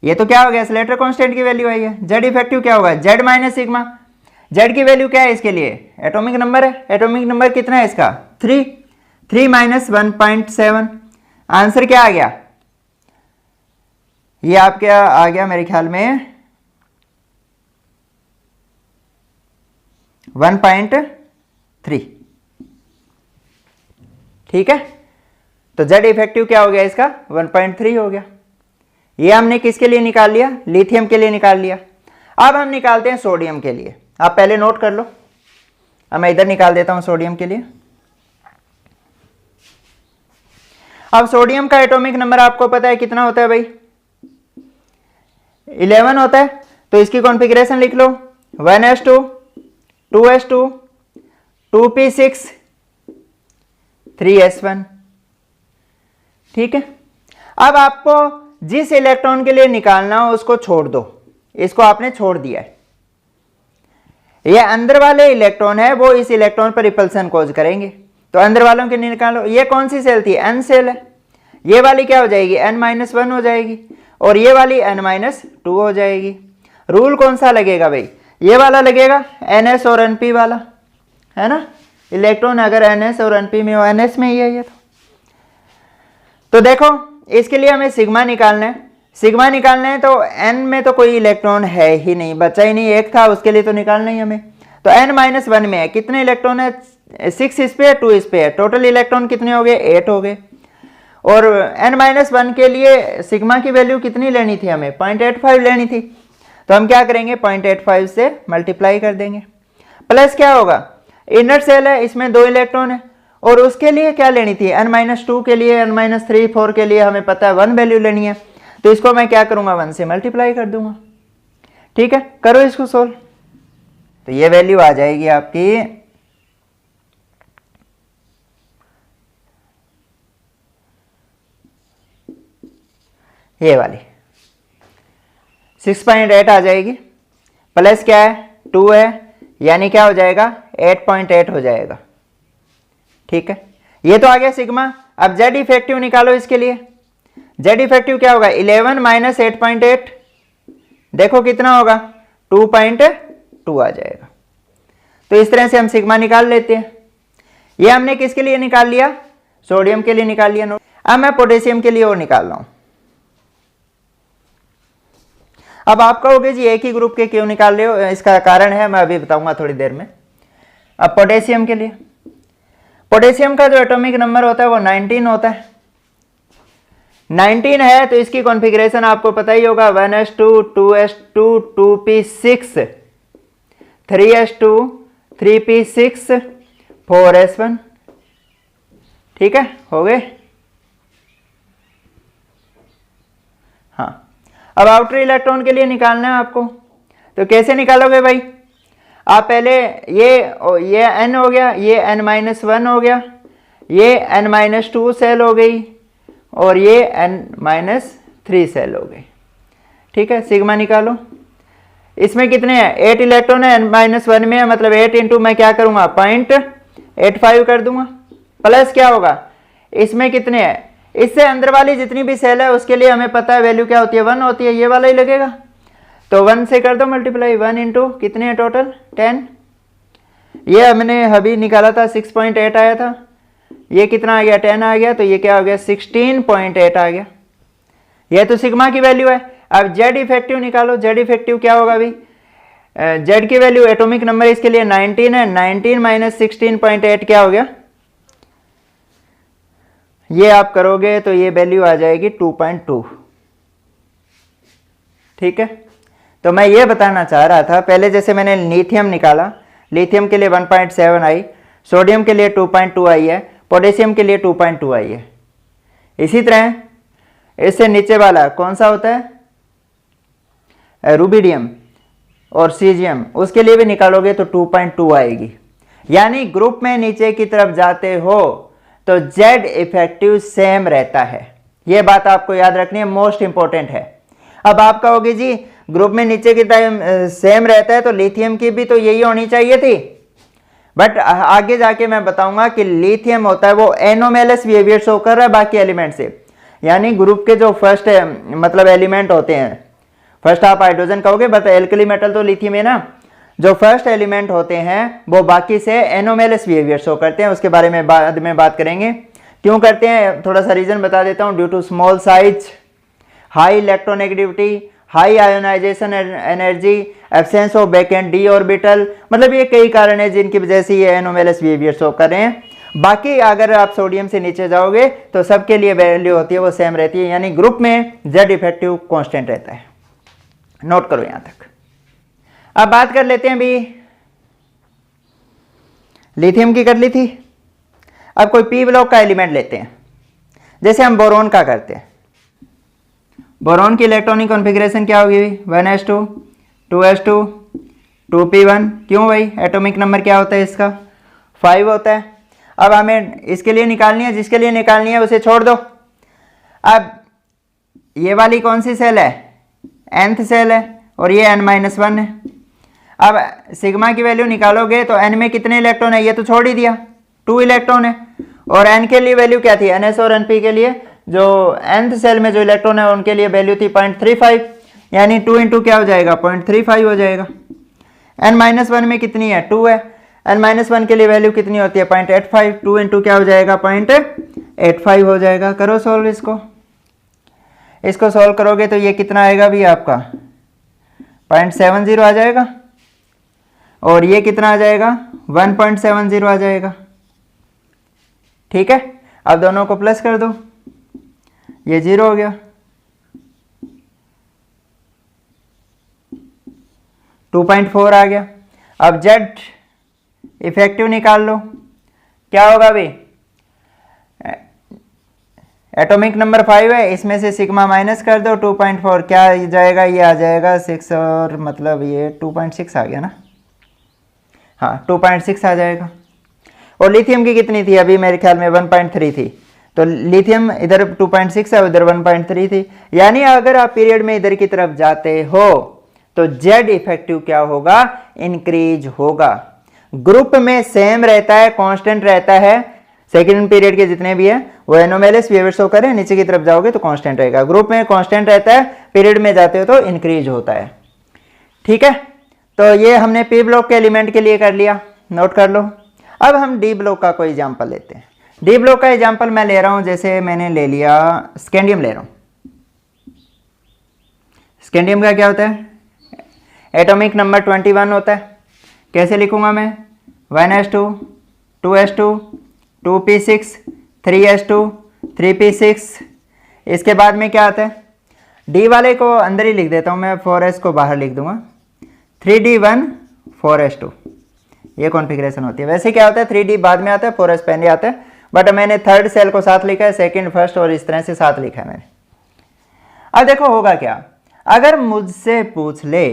ये तो क्या हो गया, स्लेटर कांस्टेंट की वैल्यू आई है। जेड इफेक्टिव क्या होगा, जेड माइनस सिग्मा। जेड की वैल्यू क्या है इसके लिए, एटॉमिक नंबर है, एटॉमिक नंबर कितना है इसका, 3 माइनस 1.7। आंसर क्या आ गया, ये आपका आ गया मेरे ख्याल में 1.3, ठीक है। तो जेड इफेक्टिव क्या हो गया इसका, 1.3 हो गया। ये हमने किसके लिए निकाल लिया, लिथियम के लिए निकाल लिया। अब हम निकालते हैं सोडियम के लिए, आप पहले नोट कर लो। अब मैं इधर निकाल देता हूं सोडियम के लिए। अब सोडियम का एटॉमिक नंबर आपको पता है कितना होता है भाई, 11 होता है। तो इसकी कॉन्फ़िगरेशन लिख लो, 1s2 2s2 2p6 3s1, ठीक है। अब आपको जिस इलेक्ट्रॉन के लिए निकालना हो उसको छोड़ दो, इसको आपने छोड़ दिया है। ये अंदर वाले इलेक्ट्रॉन है वो इस इलेक्ट्रॉन पर रिपल्सन कॉज करेंगे, तो अंदर वालों के निकालो। ये कौन सी सेल थी, n सेल है, ये वाली क्या हो जाएगी, n-1 हो जाएगी, और ये वाली n-2 हो जाएगी। रूल कौन सा लगेगा भाई, ये वाला लगेगा, NS और NP वाला, है ना। इलेक्ट्रॉन अगर NS और NP में हो, NS में ही है ये तो देखो इसके लिए हमें सिग्मा निकालना है। सिग्मा निकालना है तो n में तो कोई इलेक्ट्रॉन है ही नहीं, बचा ही नहीं, एक था, उसके लिए तो निकालना ही हमें। तो n-1 में है, कितने इलेक्ट्रॉन है, 6 इस पे है, 2 इस पे है, टोटल इलेक्ट्रॉन कितने हो गए, 8 हो गए। और n-1 के लिए सिग्मा की वैल्यू कितनी लेनी थी हमें, 0.85 लेनी थी। तो हम क्या करेंगे, 0.85 से मल्टीप्लाई कर देंगे, प्लस क्या होगा, इनर सेल है, इसमें 2 इलेक्ट्रॉन है, और उसके लिए क्या लेनी थी, n-2 के लिए, n-3, 4 के लिए हमें पता है 1 वैल्यू लेनी है, तो इसको मैं क्या करूंगा, 1 से मल्टीप्लाई कर दूंगा। ठीक है, करो इसको सोल्व। तो ये वैल्यू आ जाएगी आपकी ये वाली 6.8 आ जाएगी, प्लस क्या है 2 है, यानी क्या हो जाएगा 8.8 हो जाएगा। ठीक है, ये तो आ गया सिग्मा। अब जेड इफेक्टिव निकालो इसके लिए। जेड इफेक्टिव क्या होगा, 11 माइनस 8.8, देखो कितना होगा 2.2 आ जाएगा। तो इस तरह से हम सिग्मा निकाल लेते हैं। ये हमने किसके लिए निकाल लिया, सोडियम के लिए निकाल लिया। अब मैं पोटेशियम के लिए और निकाल रहा हूं। अब आप कहोगे जी एक ही ग्रुप के क्यों निकाल रहे हो, इसका कारण है, मैं अभी बताऊंगा थोड़ी देर में। अब पोटेशियम के लिए, पोटेशियम का जो एटॉमिक नंबर होता है वो 19 होता है। 19 है तो इसकी कॉन्फ़िगरेशन आपको पता ही होगा, 1s2 2s2 2p6 3s2 3p6 4s1। ठीक है, हो गए। हाँ, अब आउटर इलेक्ट्रॉन के लिए निकालना है आपको, तो कैसे निकालोगे भाई, आप पहले ये n हो गया, ये n-1 हो गया, ये n-2 सेल हो गई, और ये n-3 सेल हो गई। ठीक है, सिग्मा निकालो। इसमें कितने हैं, 8 इलेक्ट्रॉन है, n-1 में है, मतलब 8 इंटू मैं क्या करूंगा 0.85 कर दूंगा, प्लस क्या होगा, इसमें कितने हैं, इससे अंदर वाली जितनी भी सेल है उसके लिए हमें पता है वैल्यू क्या होती है, 1 होती है, ये वाला ही लगेगा, तो 1 से कर दो मल्टीप्लाई, 1 इंटू कितने हैं टोटल 10। ये हमने अभी निकाला था 6.8 आया था, ये कितना आ गया 10 आ गया, तो ये क्या हो गया 16.8 आ गया। ये तो सिग्मा की वैल्यू है। अब जेड इफेक्टिव निकालो। जेड इफेक्टिव क्या होगा भाई, जेड की वैल्यू एटॉमिक नंबर इसके लिए 19 है, 19 माइनस 16.8 क्या हो गया, ये आप करोगे तो ये वैल्यू आ जाएगी 2.2। ठीक है, तो मैं ये बताना चाह रहा था, पहले जैसे मैंने लिथियम निकाला, लिथियम के लिए 1.7 आई, सोडियम के लिए 2.2 आई है, पोटेशियम के लिए 2.2 आई है। इसी तरह इससे नीचे वाला कौन सा होता है, रुबिडियम और सीजियम, उसके लिए भी निकालोगे तो 2.2 आएगी। यानी ग्रुप में नीचे की तरफ जाते हो तो जेड इफेक्टिव सेम रहता है। यह बात आपको याद रखनी है, मोस्ट इंपॉर्टेंट है। अब आप कहोगे जी ग्रुप में नीचे की टाइम सेम रहता है तो लिथियम की भी तो यही होनी चाहिए थी, बट आगे जाके मैं बताऊंगा कि लिथियम होता है वो एनोमेलस बिहेवियर शो कर रहा है बाकी एलिमेंट से। यानी ग्रुप के जो फर्स्ट मतलब एलिमेंट होते हैं, फर्स्ट आप हाइड्रोजन कहोगे बट एल्कली मेटल तो लिथियम है ना, जो फर्स्ट एलिमेंट होते हैं वो बाकी से एनोमेलस बिहेवियर शो करते हैं। उसके बारे में बाद में बात करेंगे क्यों करते हैं, थोड़ा सा रीजन बता देता हूँ। Due to small size, high electronegativity, high ionisation energy, absence of vacant d orbital, मतलब ये कई कारण है जिनकी वजह से ये एनोमेलस बिहेवियर शो कर रहे हैं। बाकी अगर आप सोडियम से नीचे जाओगे तो सबके लिए वैल्यू होती है वो सेम रहती है, यानी ग्रुप में जेड इफेक्टिव कांस्टेंट रहता है। नोट करो यहां तक। अब बात कर लेते हैं अभी, लिथियम की कर ली थी, अब कोई पी ब्लॉक का एलिमेंट लेते हैं, जैसे हम बोरोन का करते हैं। बोरोन की इलेक्ट्रॉनिक कॉन्फ़िगरेशन क्या होगी, 1s2 2s2 2p1। क्यों भाई, एटॉमिक नंबर क्या होता है इसका 5 होता है। अब हमें इसके लिए निकालनी है, जिसके लिए निकालनी है उसे छोड़ दो। अब ये वाली कौन सी सेल है, nth सेल है, और ये n-1 है। अब सिग्मा की वैल्यू निकालोगे तो n में कितने इलेक्ट्रॉन है, ये तो छोड़ ही दिया 2 इलेक्ट्रॉन है, और n के लिए वैल्यू क्या थी, ns और np के लिए जो nth सेल में जो इलेक्ट्रॉन है उनके लिए वैल्यू थी 0.35, यानी 2 इंटू क्या हो जाएगा 0.35 हो जाएगा। n-1 में कितनी है 2 है, n-1 के लिए वैल्यू कितनी होती है 0.85, 2 इंटू क्या हो जाएगा 0.85 हो जाएगा। करो सॉल्व इसको सॉल्व करोगे तो ये कितना आएगा भी आपका 0.70 आ जाएगा, और ये कितना आ जाएगा 1.70 आ जाएगा। ठीक है, अब दोनों को प्लस कर दो, ये 0 हो गया, 2.4 आ गया। अब जेड इफेक्टिव निकाल लो। क्या होगा अभी, एटॉमिक नंबर 5 है, इसमें से सिग्मा माइनस कर दो 2.4, क्या जाएगा, ये आ जाएगा 6 और मतलब ये 2.6 आ गया ना, हाँ 2.6 आ जाएगा। और लिथियम की कितनी थी अभी, मेरे ख्याल में 1.3 थी, तो लिथियम इधर 2.6 है, उधर 1.3 थी। यानी अगर आप पीरियड में इधर की तरफ जाते हो तो जेड इफेक्टिव क्या होगा, इंक्रीज होगा। ग्रुप में सेम रहता है, कांस्टेंट रहता है, सेकेंड पीरियड के जितने भी है वो एनोमेलिस बिहेवियर शो करें, नीचे की तरफ जाओगे तो कांस्टेंट रहेगा। ग्रुप में कांस्टेंट रहता है, पीरियड में जाते हो तो इंक्रीज होता है। ठीक है, तो ये हमने पी ब्लॉक के एलिमेंट के लिए कर लिया, नोट कर लो। अब हम डी ब्लॉक का कोई एग्जाम्पल लेते हैं। डी ब्लॉक का एग्जाम्पल मैं ले रहा हूं, जैसे मैंने ले लिया स्कैंडियम ले रहा हूं। स्कैंडियम का क्या होता है, एटॉमिक नंबर 21 होता है। कैसे लिखूंगा मैं, 1s2 2s2 2p6 3s2 3p6। इसके बाद में क्या आता है, डी वाले को अंदर ही लिख देता हूं मैं, 4s को बाहर लिख दूंगा, 3d1 4s2, ये कॉन्फ़िगरेशन होती है। वैसे क्या होता है, 3d बाद में आता है, 4s पहले आता है, बट मैंने थर्ड सेल को साथ लिखा है, सेकंड फर्स्ट और इस तरह से साथ लिखा है मैंने। अब देखो होगा क्या, अगर मुझसे पूछ ले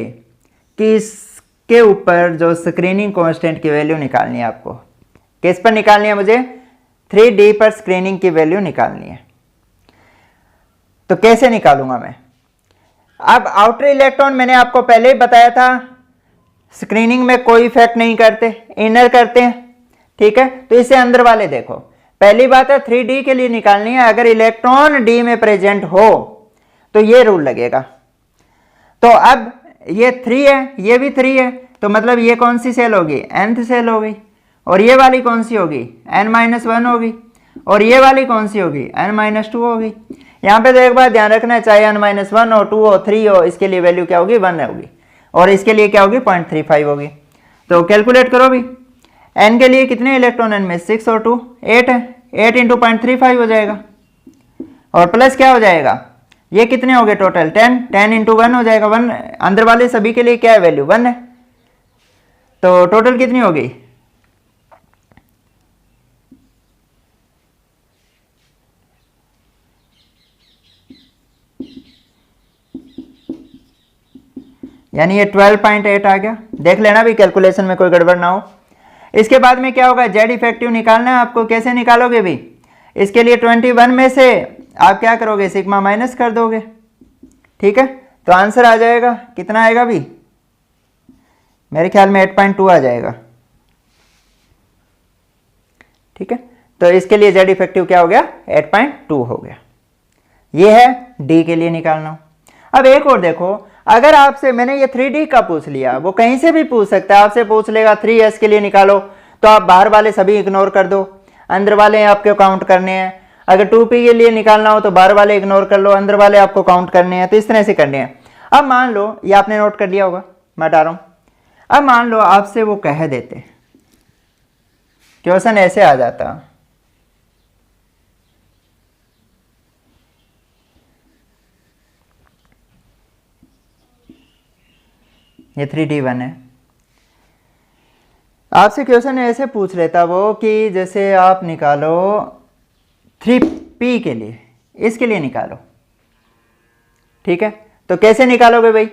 कि इसके ऊपर जो स्क्रीनिंग कांस्टेंट की वैल्यू निकालनी है, आपको किस पर निकालनी है, मुझे 3d पर स्क्रीनिंग की वैल्यू निकालनी है, तो कैसे निकालूंगा मैं। अब आउटर इलेक्ट्रॉन मैंने आपको पहले ही बताया था, स्क्रीनिंग में कोई इफेक्ट नहीं करते, इनर करते हैं। ठीक है, तो इसे अंदर वाले देखो, पहली बात है 3d के लिए निकालनी है, अगर इलेक्ट्रॉन d में प्रेजेंट हो तो ये रूल लगेगा। तो अब ये 3 है, ये भी 3 है, तो मतलब ये कौन सी सेल होगी, nth सेल होगी, और ये वाली कौन सी होगी, n-1 होगी, और ये वाली कौन सी होगी, n-2 होगी। यहाँ पे तो एक बात ध्यान रखना है, चाहे n-1 हो, 2 हो, 3 हो, इसके लिए वैल्यू क्या होगी, 1 होगी, और इसके लिए क्या होगी, 0.35 होगी। तो कैलकुलेट करो भी, n के लिए कितने इलेक्ट्रॉन, n में 6 और 2 8 है, 8 इंटू 0.35 हो जाएगा, और प्लस क्या हो जाएगा, ये कितने हो गए टोटल 10, 10 इंटू 1 हो जाएगा, 1 अंदर वाले सभी के लिए क्या है, वैल्यू 1 है, तो टोटल कितनी होगी, यानी ये 12.8 आ गया। देख लेना भी कैलकुलेशन में कोई गड़बड़ ना हो। इसके बाद में क्या होगा, जेड इफेक्टिव निकालना है आपको। कैसे निकालोगे भी, इसके लिए 21 में से आप क्या करोगे, सिग्मा माइनस कर दोगे। ठीक है, तो आंसर आ जाएगा, कितना आएगा भी, मेरे ख्याल में 8.2 आ जाएगा। ठीक है, तो इसके लिए जेड इफेक्टिव क्या हो गया, 8.2 हो गया। ये है डी के लिए निकालना। अब एक और देखो, अगर आपसे मैंने ये 3d का पूछ लिया, वो कहीं से भी पूछ सकता है, आपसे पूछ लेगा 3s के लिए निकालो, तो आप बाहर वाले सभी इग्नोर कर दो, अंदर वाले आपके काउंट करने हैं। अगर 2p के लिए निकालना हो तो बाहर वाले इग्नोर कर लो, अंदर वाले आपको काउंट करने हैं, तो इस तरह से करने हैं। अब मान लो, ये आपने नोट कर लिया होगा, मैं हटा रहा हूं। अब मान लो आपसे वो कह देते, क्वेश्चन ऐसे आ जाता, ये 3d1 है, आपसे क्वेश्चन ऐसे पूछ लेता वो कि जैसे आप निकालो 3p के लिए, इसके लिए निकालो। ठीक है, तो कैसे निकालोगे भाई,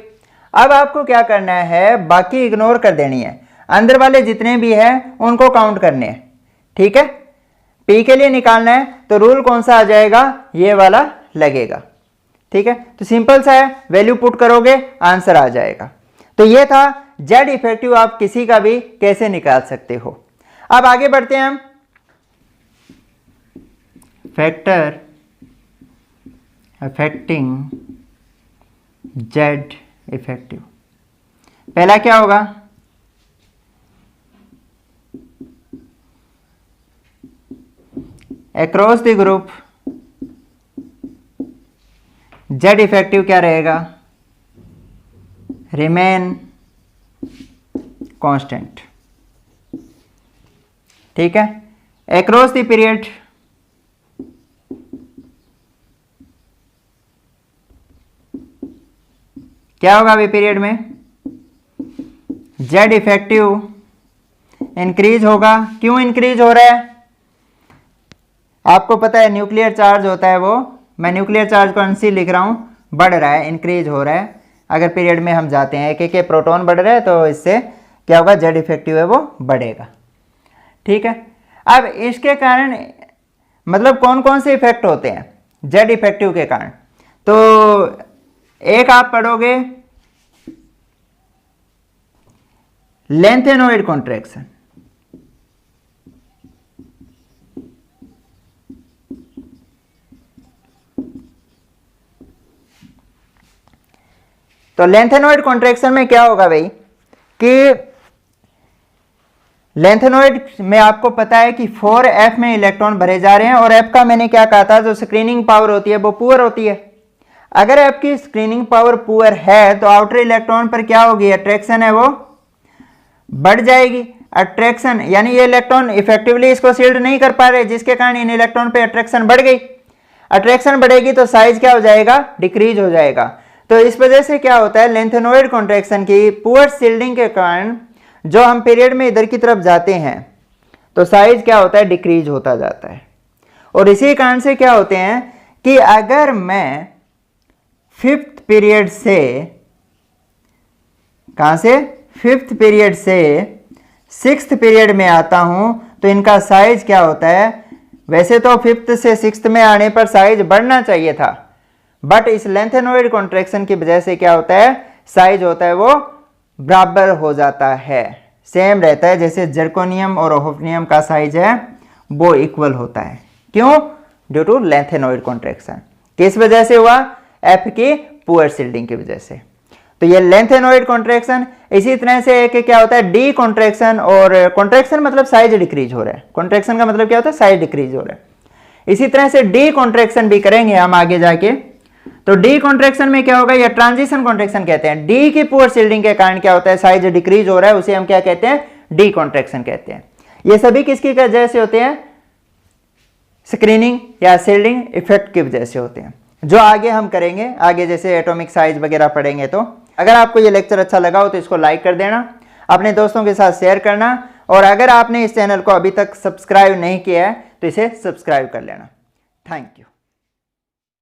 अब आपको क्या करना है, बाकी इग्नोर कर देनी है, अंदर वाले जितने भी हैं उनको काउंट करने हैं। ठीक है, p के लिए निकालना है तो रूल कौन सा आ जाएगा, ये वाला लगेगा। ठीक है, तो सिंपल सा है, वैल्यू पुट करोगे आंसर आ जाएगा। तो ये था जेड इफेक्टिव, आप किसी का भी कैसे निकाल सकते हो। अब आगे बढ़ते हैं हम, फैक्टर अफेक्टिंग जेड इफेक्टिव। पहला क्या होगा, across the group Z effective क्या रहेगा, रिमेन कांस्टेंट। ठीक है, अक्रॉस द पीरियड क्या होगा अभी पीरियड में, जेड इफेक्टिव इंक्रीज होगा। क्यों इंक्रीज हो रहा है? आपको पता है न्यूक्लियर चार्ज होता है वो, मैं न्यूक्लियर चार्ज को NC लिख रहा हूँ, बढ़ रहा है, इंक्रीज हो रहा है। अगर पीरियड में हम जाते हैं एक प्रोटॉन बढ़ रहा है तो इससे क्या होगा, जेड इफेक्टिव है वो बढ़ेगा। ठीक है, अब इसके कारण मतलब कौन कौन से इफेक्ट होते हैं जेड इफेक्टिव के कारण? तो एक आप पढ़ोगे लेंथेनोइड कॉन्ट्रैक्शन। तो लेंथेनोइड कॉन्ट्रैक्शन में क्या होगा भाई कि लेंथेनोइड में आपको पता है कि 4f में इलेक्ट्रॉन भरे जा रहे हैं और f का मैंने क्या कहा था, जो स्क्रीनिंग पावर होती है वो पुअर होती है। अगर f की स्क्रीनिंग पावर पुअर है तो आउटर इलेक्ट्रॉन पर क्या होगी, अट्रैक्शन है वो बढ़ जाएगी। अट्रैक्शन यानी ये इलेक्ट्रॉन इफेक्टिवली इसको शील्ड नहीं कर पा रहे, जिसके कारण इन इलेक्ट्रॉन पे अट्रैक्शन बढ़ गई। अट्रैक्शन बढ़ेगी तो साइज क्या हो जाएगा, डिक्रीज हो जाएगा। तो इस वजह से क्या होता है, लेंथेनोइड कॉन्ट्रैक्शन की पुअर शील्डिंग के कारण जो हम पीरियड में इधर की तरफ जाते हैं तो साइज क्या होता है, डिक्रीज होता जाता है। और इसी कारण से क्या होते हैं कि अगर मैं 5th पीरियड से, कहां से, 5th पीरियड से 6th पीरियड में आता हूं तो इनका साइज क्या होता है, वैसे तो 5th से 6th में आने पर साइज बढ़ना चाहिए था, बट इस लेंथेनोइड कॉन्ट्रैक्शन की वजह से क्या होता है, साइज होता है वो बराबर हो जाता है, सेम रहता है। जैसे जर्कोनियम और होफनियम का साइज है वो इक्वल होता है। क्यों? Due to lanthanoid contraction. किस वजह से हुआ, एफ की पुअर शील्डिंग की वजह से। तो ये लेंथेनोइड कॉन्ट्रैक्शन। इसी तरह से एक क्या होता है, डी कॉन्ट्रैक्शन। और कॉन्ट्रैक्शन मतलब साइज डिक्रीज हो रहा है, कॉन्ट्रैक्शन का मतलब क्या होता है, साइज डिक्रीज हो रहा है। इसी तरह से डी कॉन्ट्रैक्शन भी करेंगे हम आगे जाके। तो डी कॉन्ट्रैक्शन में क्या होगा, या ट्रांजिशन कॉन्ट्रैक्शन कहते हैं। डी की पुअर शील्डिंग के कारण क्या होता है, साइज डिक्रीज हो रहा है, उसे हम क्या कहते हैं, डी कॉन्ट्रैक्शन कहते हैं। ये सभी किसकी वजह से होते हैं, स्क्रीनिंग या शील्डिंग इफेक्ट की वजह से होते हैं, जो आगे हम करेंगे, आगे जैसे एटॉमिक साइज वगैरह पढ़ेंगे। तो अगर आपको ये लेक्चर अच्छा लगा हो तो इसको लाइक कर देना, अपने दोस्तों के साथ शेयर करना, और अगर आपने इस चैनल को अभी तक सब्सक्राइब नहीं किया है तो इसे सब्सक्राइब कर लेना। Thank you.